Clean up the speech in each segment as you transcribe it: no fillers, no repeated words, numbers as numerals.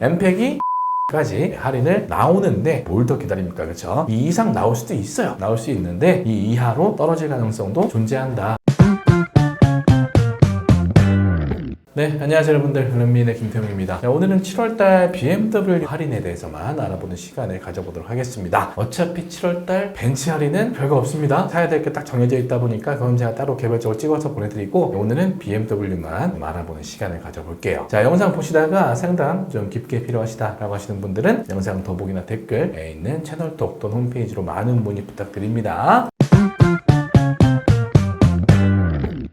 엠팩이 까지 할인을 나오는데 뭘 더 기다립니까? 그렇죠? 이 이상 나올 수도 있어요. 나올 수 있는데 이 이하로 떨어질 가능성도 존재한다. 네, 안녕하세요 여러분들. 런민의 김태웅입니다. 오늘은 7월달 BMW 할인에 대해서만 알아보는 시간을 가져보도록 하겠습니다. 어차피 7월달 벤츠 할인은 별거 없습니다. 사야 될 게 딱 정해져 있다 보니까 그건 제가 따로 개별적으로 찍어서 보내드리고 오늘은 BMW만 알아보는 시간을 가져볼게요. 자, 영상 보시다가 상담 좀 깊게 필요하시다라고 하시는 분들은 영상 더보기나 댓글에 있는 채널톡 또는 홈페이지로 많은 문의 부탁드립니다.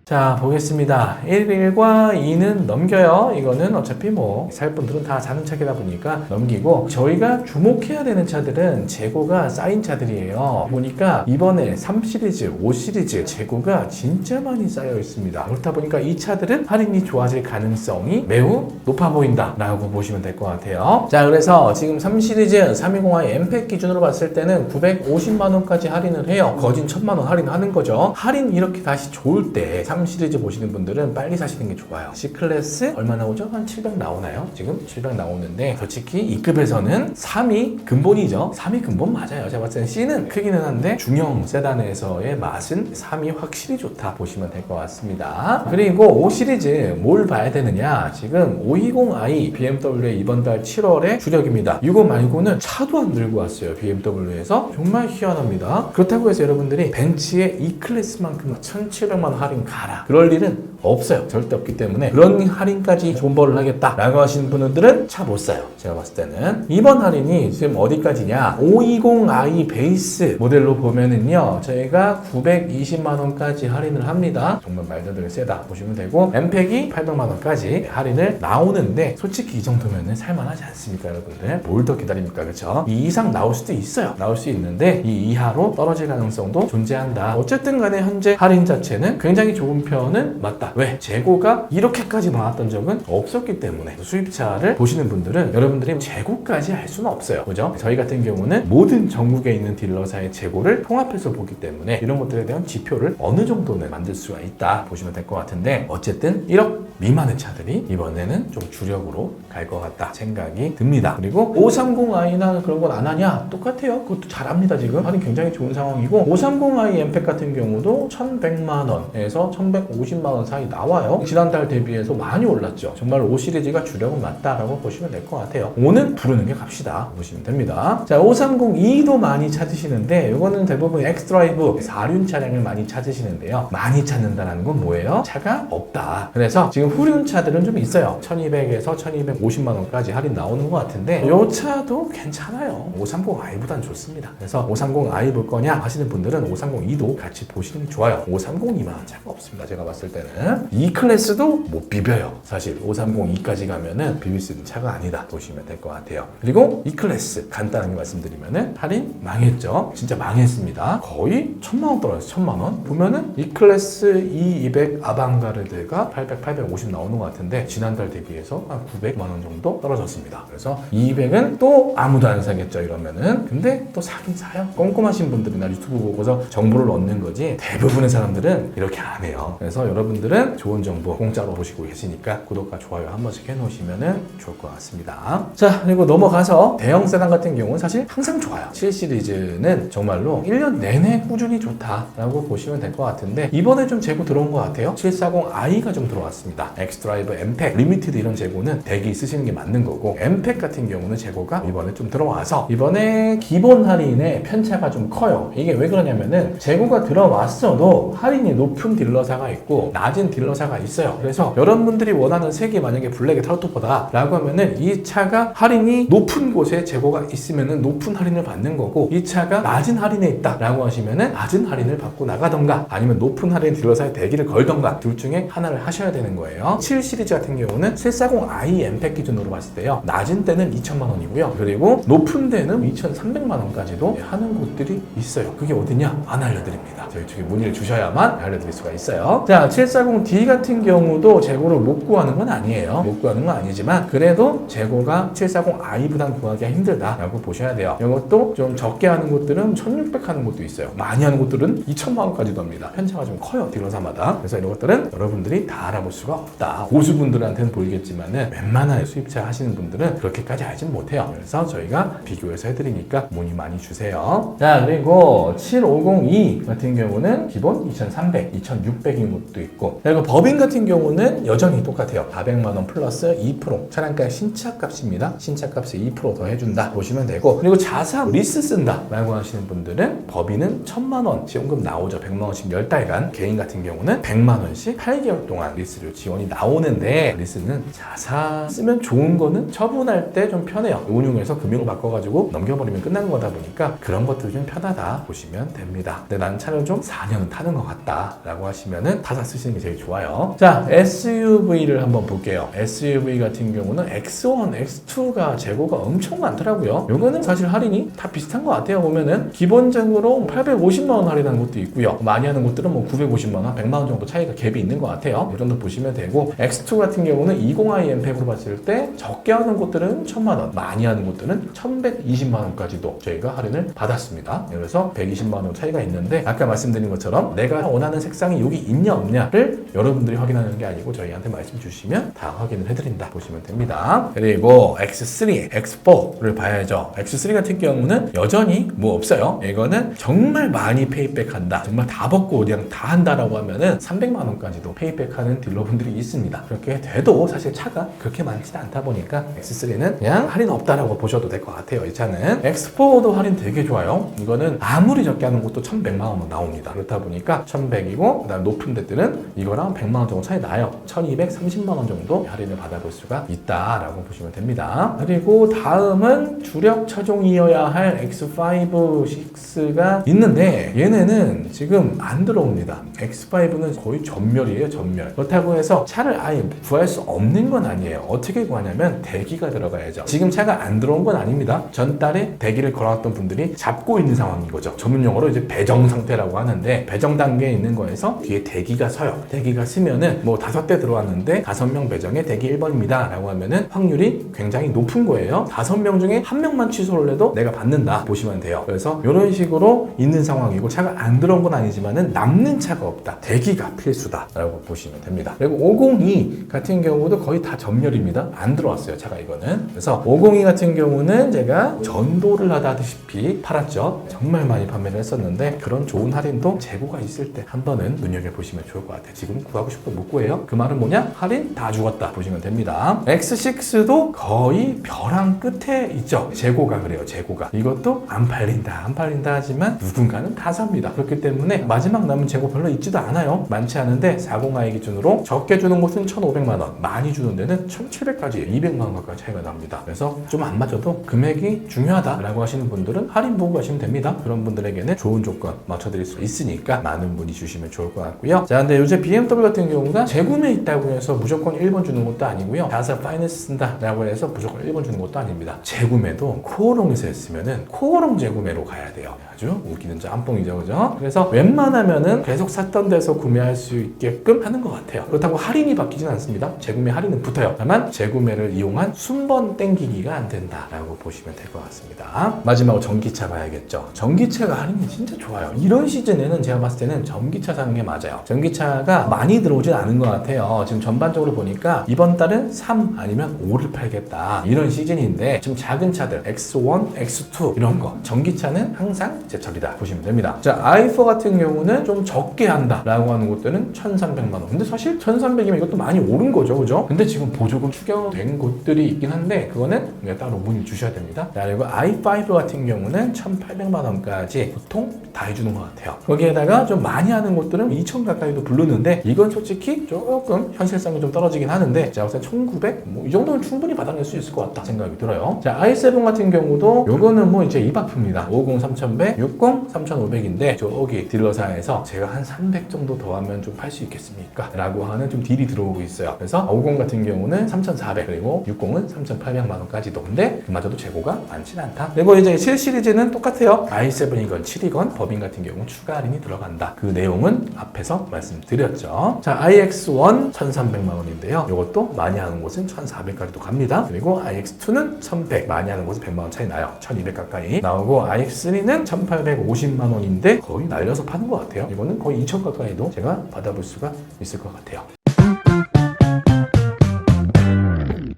자, 보겠습니다. 1과 2는 넘겨요. 이거는 어차피 살 분들은 다 사는 차이다 보니까 넘기고, 저희가 주목해야 되는 차들은 재고가 쌓인 차들이에요. 보니까 이번에 3 시리즈, 5 시리즈 재고가 진짜 많이 쌓여 있습니다. 그렇다 보니까 이 차들은 할인이 좋아질 가능성이 매우 높아 보인다 라고 보시면 될 것 같아요. 자, 그래서 지금 3 시리즈 320i 엠팩 기준으로 봤을 때는 950만원까지 할인을 해요. 거진 1000만원 할인하는 거죠. 할인 이렇게 다시 좋을 때 3 시리즈 보시는 분들은 빨리 사시는 게 좋아요. C클래스 얼마 나오죠? 한 700 나오나요? 지금 700 나오는데 솔직히 E급에서는 3위 근본이죠. 3위 근본 맞아요. 제가 봤을 때는 C는 크기는 한데 중형 세단에서의 맛은 3위 확실히 좋다 보시면 될 것 같습니다. 그리고 5 시리즈 뭘 봐야 되느냐? 지금 520i BMW의 이번 달 7월에 주력입니다. 이거 말고는 차도 안 들고 왔어요. BMW에서 정말 희한합니다. 그렇다고 해서 여러분들이 벤츠의 E클래스만큼 1700만원 할인 가라, 그럴 일은 없어요. 절대 없기 때문에 그런 할인까지 존버를 하겠다라고 하시는 분들은 차 못 사요. 제가 봤을 때는 이번 할인이 지금 어디까지냐, 520i 베이스 모델로 보면은요, 저희가 920만원까지 할인을 합니다. 정말 말도 안 되게 세다 보시면 되고, 엠팩이 800만원까지 할인을 나오는데 솔직히 이 정도면은 살만하지 않습니까 여러분들? 뭘 더 기다립니까? 그렇죠? 이 이상 나올 수도 있어요. 나올 수 있는데 이 이하로 떨어질 가능성도 존재한다. 어쨌든 간에 현재 할인 자체는 굉장히 좋은 편은 맞다. 왜? 재고가 이렇게까지 많았던 적은 없었기 때문에. 수입차를 보시는 분들은 여러분들이 재고까지 알 수는 없어요. 그죠? 저희 같은 경우는 모든 전국에 있는 딜러사의 재고를 통합해서 보기 때문에 이런 것들에 대한 지표를 어느 정도는 만들 수가 있다 보시면 될 것 같은데, 어쨌든 1억 미만의 차들이 이번에는 좀 주력으로 갈 것 같다 생각이 듭니다. 그리고 530i나 그런 건 안 하냐? 똑같아요. 그것도 잘합니다. 지금 할인 굉장히 좋은 상황이고, 530i 엠팩 같은 경우도 1100만원에서 1150만원 사이 나와요. 지난달 대비해서 많이 올랐죠. 정말 5 시리즈가 주력은 맞다라고 보시면 될 것 같아요. 5는 부르는 게 갑시다 보시면 됩니다. 자, 530e도 많이 찾으시는데 이거는 대부분 엑스드라이브 4륜 차량을 많이 찾으시는데요. 많이 찾는다는 건 뭐예요? 차가 없다. 그래서 지금 후륜 차들은 좀 있어요. 1200에서 1250만원까지 할인 나오는 것 같은데 이 차도 괜찮아요. 530i보단 좋습니다. 그래서 530i 볼 거냐 하시는 분들은 530e도 같이 보시는 게 좋아요. 530이만 차가 없습니다. 제가 봤을 때는 E클래스도 못 비벼요. 사실 530e까지 가면은 비빌 수 있는 차가 아니다 보시면 될 것 같아요. 그리고 E클래스 간단하게 말씀드리면은 할인 망했죠. 진짜 망했습니다. 거의 1000만원 떨어졌어요. 1000만원 보면은 E클래스 E200 아방가르드가 850 나오는 것 같은데 지난달 대비해서 한 900만원 정도 떨어졌습니다. 그래서 E200은 또 아무도 안 사겠죠 이러면은. 근데 또 사긴 사요. 꼼꼼하신 분들이나 유튜브 보고서 정보를 얻는 거지 대부분의 사람들은 이렇게 안 해요. 그래서 여러분들은 좋은 정보 공짜로 보시고 계시니까 구독과 좋아요 한 번씩 해놓으시면 좋을 것 같습니다. 자, 그리고 넘어가서 대형 세단 같은 경우는 사실 항상 좋아요. 7 시리즈는 정말로 1년 내내 꾸준히 좋다라고 보시면 될 것 같은데 이번에 좀 재고 들어온 것 같아요. 740i가 좀 들어왔습니다. 엑스드라이브 엠팩 리미티드 이런 재고는 대기 있으시는 게 맞는 거고, 엠팩 같은 경우는 재고가 이번에 좀 들어와서 이번에 기본 할인의 편차가 좀 커요. 이게 왜 그러냐면은 재고가 들어왔어도 할인이 높은 딜러사가 있고 낮은 딜러사가 있어요. 그래서 여러분들이 원하는 색이 만약에 블랙의 타르토퍼다 라고 하면은 이 차가 할인이 높은 곳에 재고가 있으면은 높은 할인을 받는 거고, 이 차가 낮은 할인에 있다 라고 하시면은 낮은 할인을 받고 나가던가 아니면 높은 할인 딜러사에 대기를 걸던가 둘 중에 하나를 하셔야 되는 거예요. 7 시리즈 같은 경우는 740i 엠팩 기준으로 봤을 때요, 낮은 때는 2천만원이고요 그리고 높은 데는 2300만원까지도 하는 곳들이 있어요. 그게 어디냐? 안 알려드립니다. 저희 쪽에 문의를 주셔야만 알려드릴 수가 있어요. 자, 740 740D 같은 경우도 재고를 못 구하는 건 아니에요. 못 구하는 건 아니지만 그래도 재고가 740i보단 구하기가 힘들다라고 보셔야 돼요. 이것도 좀 적게 하는 곳들은 1600 하는 곳도 있어요. 많이 하는 곳들은 2천만 원까지도 합니다. 편차가 좀 커요, 딜러사마다. 그래서 이런 것들은 여러분들이 다 알아볼 수가 없다. 고수분들한테는 보이겠지만은 웬만한 수입차 하시는 분들은 그렇게까지 알진 못해요. 그래서 저희가 비교해서 해드리니까 문의 많이 주세요. 자, 그리고 7502 같은 경우는 기본 2300, 2600인 곳도 있고, 그리고 법인 같은 경우는 여전히 똑같아요. 400만 원 플러스 2% 차량가 신차값입니다. 신차값에 2% 더 해준다 보시면 되고, 그리고 자사 리스 쓴다 라고 하시는 분들은 법인은 1000만 원 지원금 나오죠. 100만 원씩 10달간. 개인 같은 경우는 100만 원씩 8개월 동안 리스료 지원이 나오는데, 리스는 자사 쓰면 좋은 거는 처분할 때 좀 편해요. 운용해서 금융을 바꿔가지고 넘겨버리면 끝나는 거다 보니까 그런 것들이 좀 편하다 보시면 됩니다. 근데 난 차를 좀 4년은 타는 것 같다 라고 하시면은 타사 쓰시는 게 제일 좋아요. 자, SUV를 한번 볼게요. SUV 같은 경우는 X1, X2가 재고가 엄청 많더라고요. 요거는 사실 할인이 다 비슷한 것 같아요. 보면은 기본적으로 850만 원 할인하는 곳도 있고요. 많이 하는 곳들은 뭐 950만 원, 100만 원 정도 차이가 갭이 있는 것 같아요. 이 정도 보시면 되고, X2 같은 경우는 20i 엠팩으로 봤을 때 적게 하는 곳들은 1000만 원, 많이 하는 곳들은 1120만 원까지도 저희가 할인을 받았습니다. 그래서 120만 원 차이가 있는데, 아까 말씀드린 것처럼 내가 원하는 색상이 여기 있냐 없냐를 여러분들이 확인하는 게 아니고 저희한테 말씀 주시면 다 확인을 해드린다 보시면 됩니다. 그리고 X3, X4를 봐야죠. X3 같은 경우는 여전히 뭐 없어요. 이거는 정말 많이 페이백 한다, 정말 다 벗고 그냥 다 한다라고 하면은 300만 원까지도 페이백 하는 딜러분들이 있습니다. 그렇게 돼도 사실 차가 그렇게 많지는 않다 보니까 X3는 그냥 할인 없다라고 보셔도 될 것 같아요. 이 차는 X4도 할인 되게 좋아요. 이거는 아무리 적게 하는 것도 1100만 원 나옵니다. 그렇다 보니까 1100이고, 그다음 높은 데들은 이거랑 100만 원 정도 차이 나요. 1230만 원 정도 할인을 받아볼 수가 있다라고 보시면 됩니다. 그리고 다음은 주력 차종이어야 할 X5, 6가 있는데 얘네는 지금 안 들어옵니다. X5는 거의 전멸이에요, 전멸. 그렇다고 해서 차를 아예 구할 수 없는 건 아니에요. 어떻게 구하냐면 대기가 들어가야죠. 지금 차가 안 들어온 건 아닙니다. 전달에 대기를 걸어놨던 분들이 잡고 있는 상황인 거죠. 전문용어로 이제 배정 상태라고 하는데, 배정 단계에 있는 거에서 뒤에 대기가 서요. 대기가 서면은 뭐 5대 들어왔는데 5명 배정에 대기 1번입니다 라고 하면은 확률이 굉장히 높은 거예요. 5명 중에 1명만 취소를 해도 내가 받는다 보시면 돼요. 그래서 이런 식으로 있는 상황이고, 차가 안 들어온 건 아니지만은 남는 차가 없다, 대기가 필수다 라고 보시면 됩니다. 그리고 502 같은 경우도 거의 다 전멸입니다. 안 들어왔어요, 차가. 이거는. 그래서 502 같은 경우는 제가 전도를 하다시피 팔았죠. 정말 많이 판매를 했었는데, 그런 좋은 할인도 재고가 있을 때 한 번은 눈여겨보시면 좋을 것 같아요. 지금 구하고 싶어도 못 구해요. 그 말은 뭐냐? 할인 다 죽었다 보시면 됩니다. X6도 거의 벼랑 끝에 있죠. 재고가 그래요, 재고가. 이것도 안 팔린다, 안 팔린다 하지만 누군가는 다 삽니다. 그렇기 때문에 마지막 남은 재고 별로 있지도 않아요. 많지 않은데 40i 기준으로 적게 주는 곳은 1,500만 원, 많이 주는 데는 1,700까지 200만 원 가까이 차이가 납니다. 그래서 좀 안 맞아도 금액이 중요하다라고 하시는 분들은 할인 보고 가시면 됩니다. 그런 분들에게는 좋은 조건 맞춰드릴 수 있으니까 많은 문의 주시면 좋을 것 같고요. 자, 근데 요새 BMW 같은 경우가 재구매 있다고 해서 무조건 1번 주는 것도 아니고요. 자사 파이낸스 쓴다라고 해서 무조건 1번 주는 것도 아닙니다. 재구매도 코어롱에서 했으면은 코어롱 재구매로 가야 돼요. 아주 웃기는 짬뽕이죠, 그죠? 그래서 웬만하면은 계속 샀던 데서 구매할 수 있게끔 하는 것 같아요. 그렇다고 할인이 바뀌진 않습니다. 재구매 할인은 붙어요. 다만 재구매를 이용한 순번 땡기기가 안 된다라고 보시면 될 것 같습니다. 마지막으로 전기차 봐야겠죠. 전기차가 할인이 진짜 좋아요. 이런 시즌에는 제가 봤을 때는 전기차 사는 게 맞아요. 전기차가 많이 들어오진 않은 것 같아요. 지금 전반적으로 보니까 이번 달은 3 아니면 5를 팔겠다, 이런 시즌인데, 지금 작은 차들 X1, X2 이런 거 전기차는 항상 제철이다 보시면 됩니다. 자, i4 같은 경우는 좀 적게 한다 라고 하는 곳들은 1,300만 원. 근데 사실 1,300이면 이것도 많이 오른 거죠, 그죠? 근데 지금 보조금 추경된 곳들이 있긴 한데 그거는 따로 문의 주셔야 됩니다. 자, 그리고 i5 같은 경우는 1,800만 원까지 보통 다 해주는 것 같아요. 거기에다가 좀 많이 하는 곳들은 2,000 가까이도 부르는데, 이건 솔직히 조금 현실성이 좀 떨어지긴 하는데, 제가 봤을 때 1,900? 뭐 이 정도는 충분히 받아낼 수 있을 것 같다 생각이 들어요. 자, i7 같은 경우도 요거는 뭐 이제 입 아픕니다. 50 3,100, 60 3,500인데 저기 딜러사에서 제가 한 300 정도 더 하면 좀 팔 수 있겠습니까? 라고 하는 좀 딜이 들어오고 있어요. 그래서 50 같은 경우는 3,400, 그리고 60은 3,800만 원까지도. 근데 그마저도 재고가 많진 않다. 그리고 이제 7 시리즈는 똑같아요. i7이건 7이건 법인 같은 경우는 추가 할인이 들어간다. 그 내용은 앞에서 말씀드렸죠. 있어요. 자, iX1 1,300만 원인데요. 이것도 많이 하는 곳은 1,400까지도 갑니다. 그리고 iX2는 1,100, 많이 하는 곳은 100만 원 차이 나요. 1,200 가까이 나오고 iX3는 1,850만 원인데 거의 날려서 파는 것 같아요. 이거는 거의 2,000 가까이도 제가 받아볼 수가 있을 것 같아요.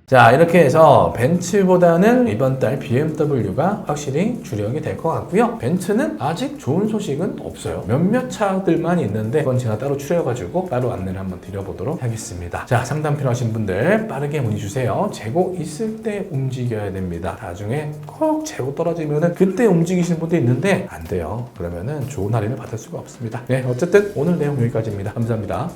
자, 이렇게 해서 벤츠보다는 이번 달 BMW가 확실히 주력이 될 것 같고요. 벤츠는 아직 좋은 소식은 없어요. 몇몇 차들만 있는데 그건 제가 따로 추려가지고 따로 안내를 한번 드려보도록 하겠습니다. 자, 상담 필요하신 분들 빠르게 문의 주세요. 재고 있을 때 움직여야 됩니다. 나중에 꼭 재고 떨어지면은 그때 움직이시는 분도 있는데 안 돼요. 그러면은 좋은 할인을 받을 수가 없습니다. 네, 어쨌든 오늘 내용 여기까지입니다. 감사합니다.